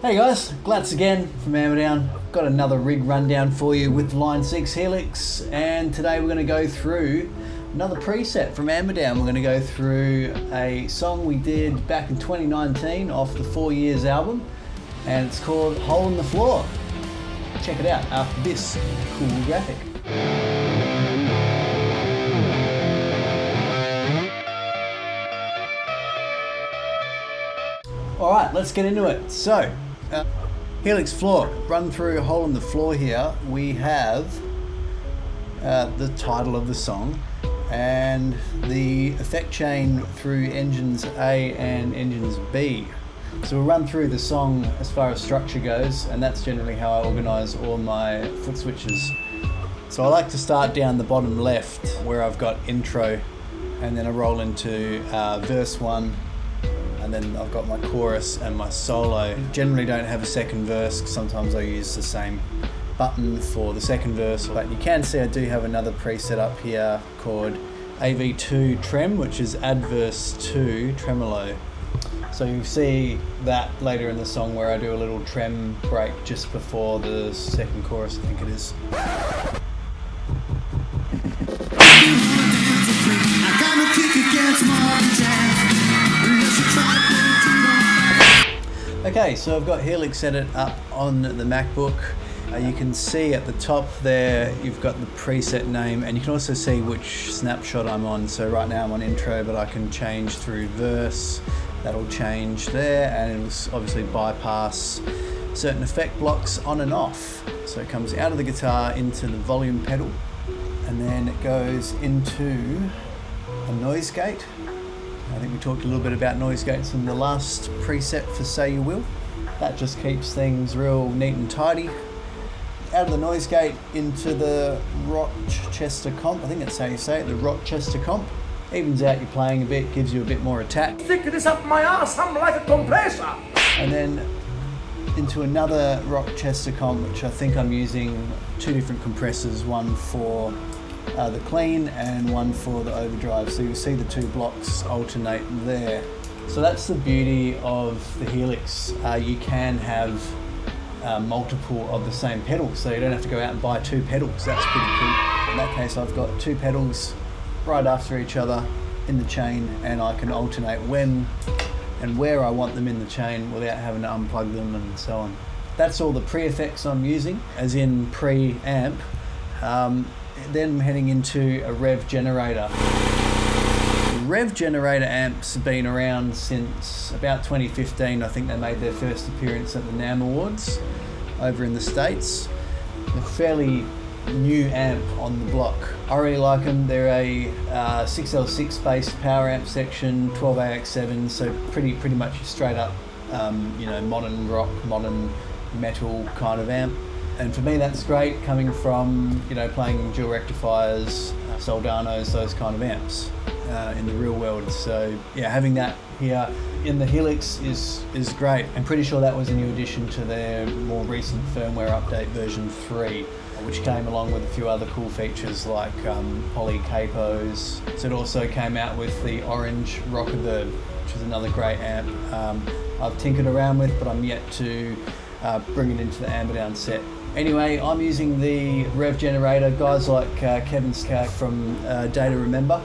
Hey guys, Glatz again from Amberdown. Got another rig rundown for you with Line 6 Helix, and today we're going to go through another preset from Amberdown. We're going to go through a song we did back in 2019 off the 4 Years album, and it's called Hole in the Floor. Check it out after this cool graphic. Alright, let's get into it. So, Helix Floor, run through a hole in the floor here. We have the title of the song and the effect chain through engines A and engines B. So we'll run through the song as far as structure goes, and that's generally how I organise all my foot switches. So I like to start down the bottom left where I've got intro, and then I roll into verse 1. And then I've got my chorus and my solo. Generally don't have a second verse, because sometimes I use the same button for the second verse. But you can see I do have another preset up here called AV2 Trem, which is Adverse 2 Tremolo. So you'll see that later in the song where I do a little trem break just before the second chorus, I think it is. Okay, so I've got Helix set it up on the MacBook. You can see at the top there you've got the preset name, and you can also see which snapshot I'm on. So right now I'm on intro, but I can change through verse. That'll change there, and it'll obviously bypass certain effect blocks on and off. So it comes out of the guitar into the volume pedal, and then it goes into a noise gate. I think we talked a little bit about noise gates in the last preset for Say You Will. That just keeps things real neat and tidy. Out of the noise gate into the Rochester comp, I think that's how you say it, the Rochester comp. Evens out your playing a bit, gives you a bit more attack. Stick this up my ass, I'm like a compressor. And then into another Rochester comp, which I think I'm using two different compressors, one for the clean and one for the overdrive. So you see the two blocks alternate there. So that's the beauty of the Helix. You can have multiple of the same pedals, so you don't have to go out and buy two pedals. That's pretty cool. In that case, I've got two pedals right after each other in the chain, and I can alternate when and where I want them in the chain without having to unplug them and so on. That's all the pre-effects I'm using, as in pre-amp. Then I'm heading into a Revv generator. The Revv generator amps have been around since about 2015. I think they made their first appearance at the NAMM Awards over in the States. A fairly new amp on the block. I really like them. They're a 6L6 based power amp section, 12AX7, so pretty much straight up, modern rock, modern metal kind of amp. And for me that's great, coming from, playing dual rectifiers, Soldanos, those kind of amps in the real world. So yeah, having that here in the Helix is great. I'm pretty sure that was a new addition to their more recent firmware update version 3, which came along with a few other cool features like poly capos. So it also came out with the orange Rockerverb, which is another great amp I've tinkered around with, but I'm yet to bring it into the Amberdown set. Anyway, I'm using the Revv generator. Guys like Kevin Skak from Data Remember,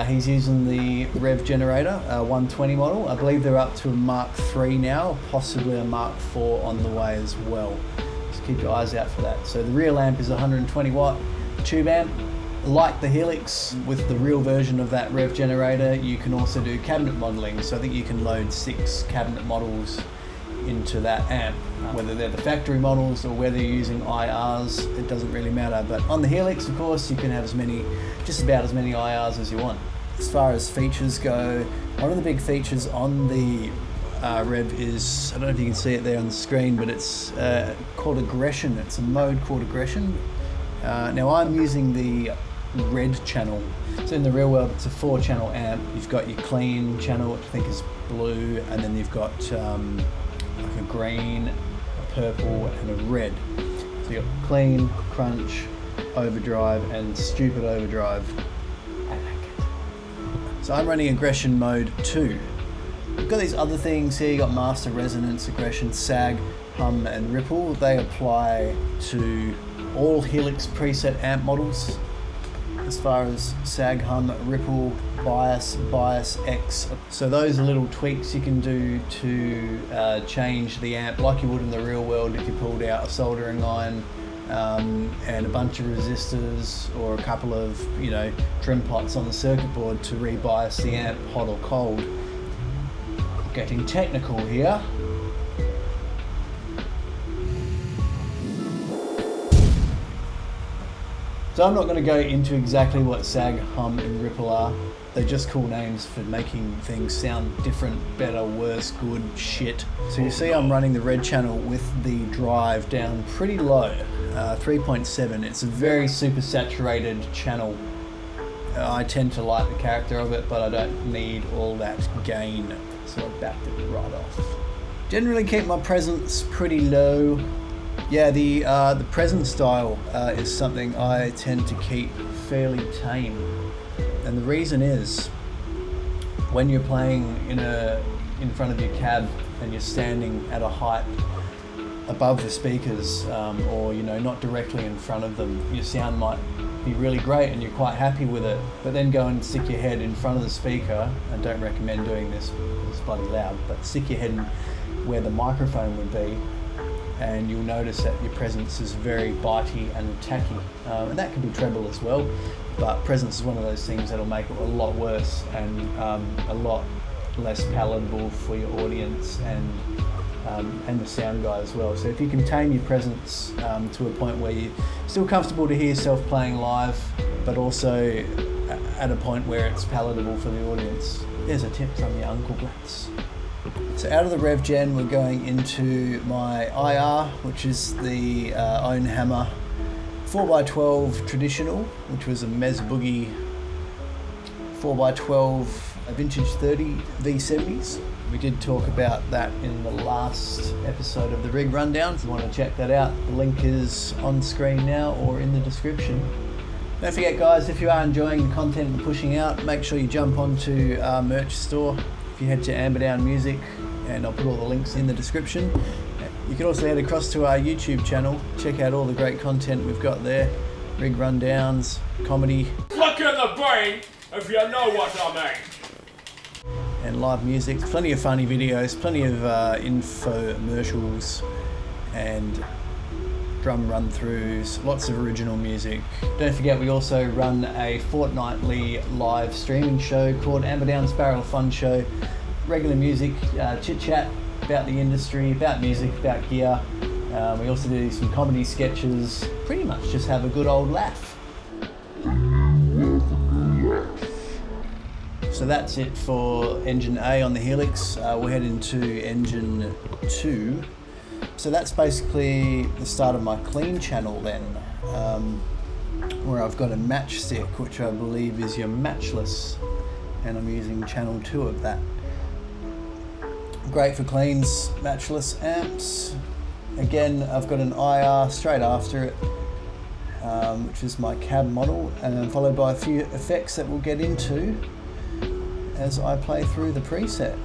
he's using the Revv generator, 120 model. I believe they're up to a Mark III now, possibly a Mark IV on the way as well. So keep your eyes out for that. So the real amp is a 120 watt tube amp. Like the Helix, with the real version of that Revv generator, you can also do cabinet modeling. So I think you can load 6 cabinet models into that amp, whether they're the factory models or whether you're using IRs, it doesn't really matter. But on the Helix, of course, you can have just about as many IRs as you want. As far as features go, one of the big features on the Revv is, I don't know if you can see it there on the screen, but it's called Aggression. It's a mode called Aggression. Now I'm using the red channel. So in the real world, it's a 4-channel amp. You've got your clean channel, which I think is blue, and then you've got like a green, a purple, and a red. So you've got clean, crunch, overdrive, and stupid overdrive. I like it. So I'm running Aggression mode 2. You've got these other things here. You got master, resonance, aggression, sag, hum, and ripple. They apply to all Helix preset amp models. As far as sag, hum, ripple, bias, X. So those are little tweaks you can do to change the amp like you would in the real world if you pulled out a soldering iron and a bunch of resistors or a couple of, you know, trim pots on the circuit board to rebias the amp hot or cold. Getting technical here. So I'm not going to go into exactly what sag, hum, and ripple are. They're just cool names for making things sound different, better, worse, good, shit. So you see I'm running the red channel with the drive down pretty low, 3.7. It's a very super saturated channel. I tend to like the character of it, but I don't need all that gain, so I backed it right off. Generally keep my presence pretty low. Yeah, the presence style is something I tend to keep fairly tame, and the reason is when you're playing in front of your cab and you're standing at a height above the speakers, or you know, not directly in front of them, your sound might be really great and you're quite happy with it, but then go and stick your head in front of the speaker. I don't recommend doing this because it's bloody loud, but stick your head in where the microphone would be, and you'll notice that your presence is very bitey and tacky, and that can be treble as well, but presence is one of those things that'll make it a lot worse and a lot less palatable for your audience and the sound guy as well. So if you can tame your presence to a point where you're still comfortable to hear yourself playing live, but also at a point where it's palatable for the audience. There's a tip from your Uncle Glatz. So out of the Revv Gen, we're going into my IR, which is the Own Hammer 4x12 traditional, which was a Mez Boogie 4x12 vintage 30 V70s. We did talk about that in the last episode of the rig rundown. If you want to check that out, the link is on screen now or in the description. Don't forget guys, if you are enjoying the content we're pushing out, make sure you jump onto our merch store. If you head to Amberdown Music, and I'll put all the links in the description. You can also head across to our YouTube channel, check out all the great content we've got there. Rig rundowns, comedy. Look at the brain, if you know what I mean. And live music, plenty of funny videos, plenty of infomercials and drum run-throughs, lots of original music. Don't forget we also run a fortnightly live streaming show called Amberdown's Barrel of Fun Show. Regular music, chit-chat about the industry, about music, about gear. We also do some comedy sketches, pretty much just have a good old laugh. So that's it for engine A on the Helix. We'll head into engine 2. So that's basically the start of my clean channel then, where I've got a matchstick, which I believe is your Matchless, and I'm using channel 2 of that. Great for cleans, Matchless amps. Again, I've got an IR straight after it, which is my cab model, and followed by a few effects that we'll get into as I play through the preset.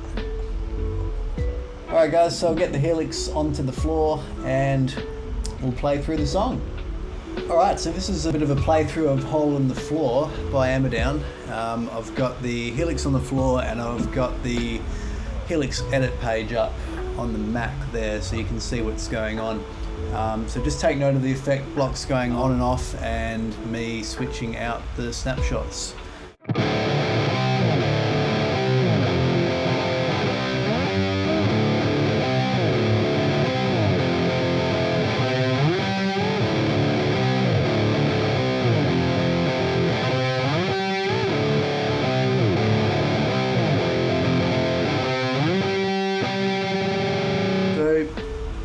Alright guys, so I'll get the Helix onto the floor and we'll play through the song. Alright, so this is a bit of a playthrough of Hole in the Floor by Amberdown. I've got the Helix on the floor and I've got the Helix edit page up on the Mac there so you can see what's going on. So just take note of the effect blocks going on and off and me switching out the snapshots.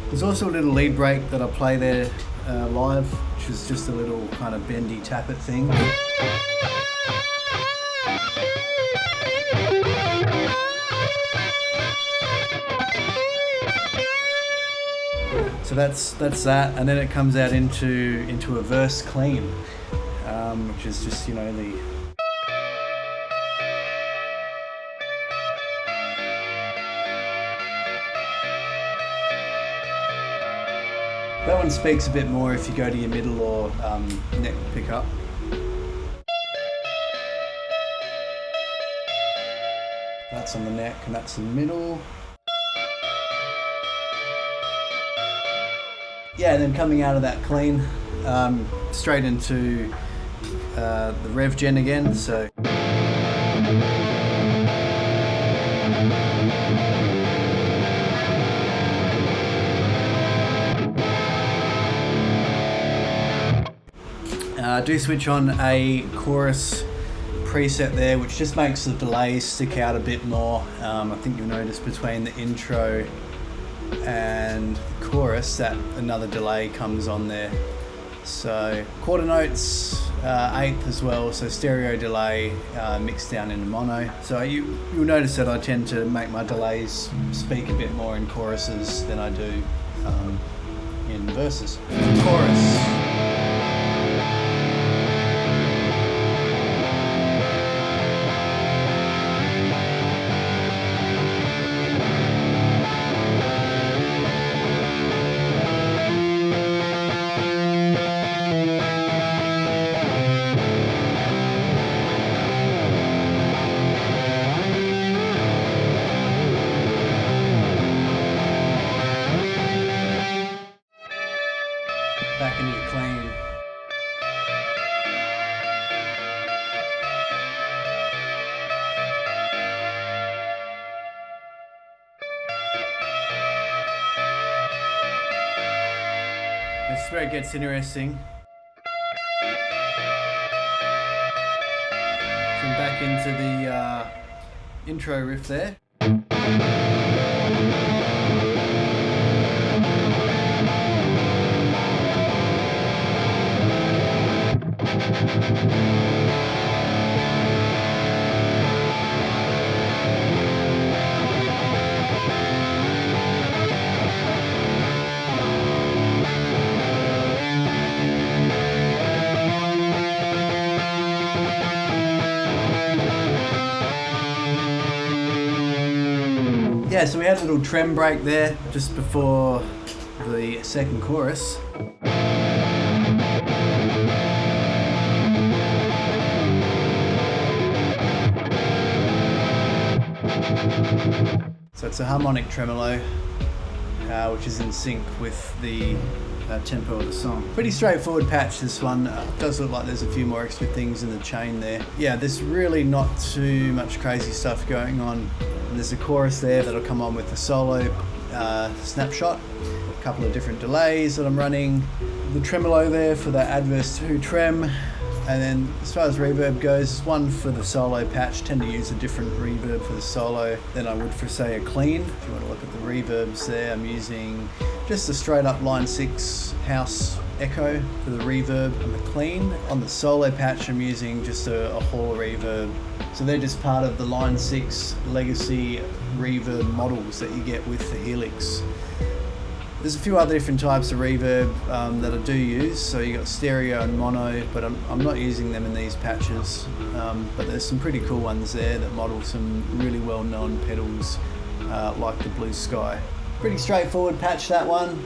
There's also a little lead break that I play there live, which is just a little kind of bendy tappet thing. So that's that, and then it comes out into a verse clean, which is just, you know, the That one speaks a bit more if you go to your middle or neck pickup. That's on the neck and that's in the middle. Yeah, and then coming out of that clean, straight into the Revv gen again. So I do switch on a chorus preset there, which just makes the delays stick out a bit more. I think you'll notice between the intro and the chorus that another delay comes on there. So quarter notes, eighth as well, so stereo delay mixed down into mono. So you'll notice that I tend to make my delays speak a bit more in choruses than I do in verses. Chorus. Back into your clean. This is where it gets interesting. Come back into the intro riff there. Yeah, so we had a little trem break there just before the second chorus. So it's a harmonic tremolo, which is in sync with the tempo of the song. Pretty straightforward patch, this one. Does look like there's a few more extra things in the chain there. Yeah, there's really not too much crazy stuff going on. And there's a chorus there that'll come on with the solo snapshot. A couple of different delays that I'm running. The tremolo there for the Adverse 2 trem. And then as far as reverb goes, one for the solo patch. Tend to use a different reverb for the solo than I would for, say, a clean. If you want to look at the reverbs there, I'm using just a straight up line 6 house echo for the reverb and the clean. On the solo patch, I'm using just a Hall reverb. So they're just part of the line 6 legacy reverb models that you get with the Helix. There's a few other different types of reverb that I do use. So you got stereo and mono, but I'm not using them in these patches. But there's some pretty cool ones there that model some really well-known pedals like the Blue Sky. Pretty straightforward patch, that one.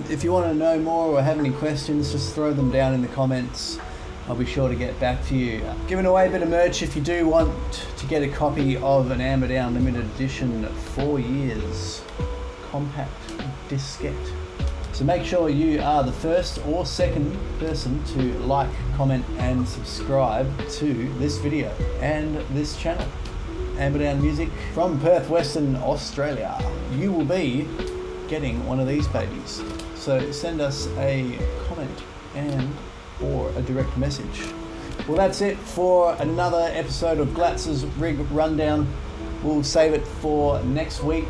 If you want to know more or have any questions, just throw them down in the comments. I'll be sure to get back to you. Giving away a bit of merch if you do want to get a copy of an Amberdown limited edition 4 years compact diskette. So make sure you are the first or second person to like, comment and subscribe to this video and this channel. Amberdown Music from Perth, Western Australia. You will be getting one of these babies. So send us a comment and or a direct message. Well, that's it for another episode of Glatz's Rig Rundown. We'll save it for next week.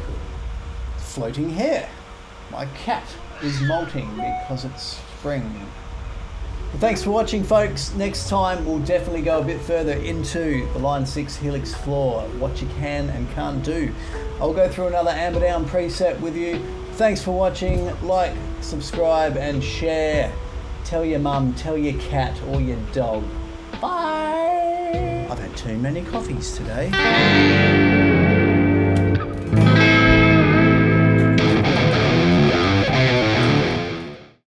Floating hair. My cat is molting because it's spring. Well, thanks for watching, folks. Next time we'll definitely go a bit further into the Line 6 Helix Floor, what you can and can't do. I'll go through another Amberdown preset with you. Thanks for watching. Like, subscribe and share. Tell your mum, tell your cat or your dog. Bye! I've had too many coffees today.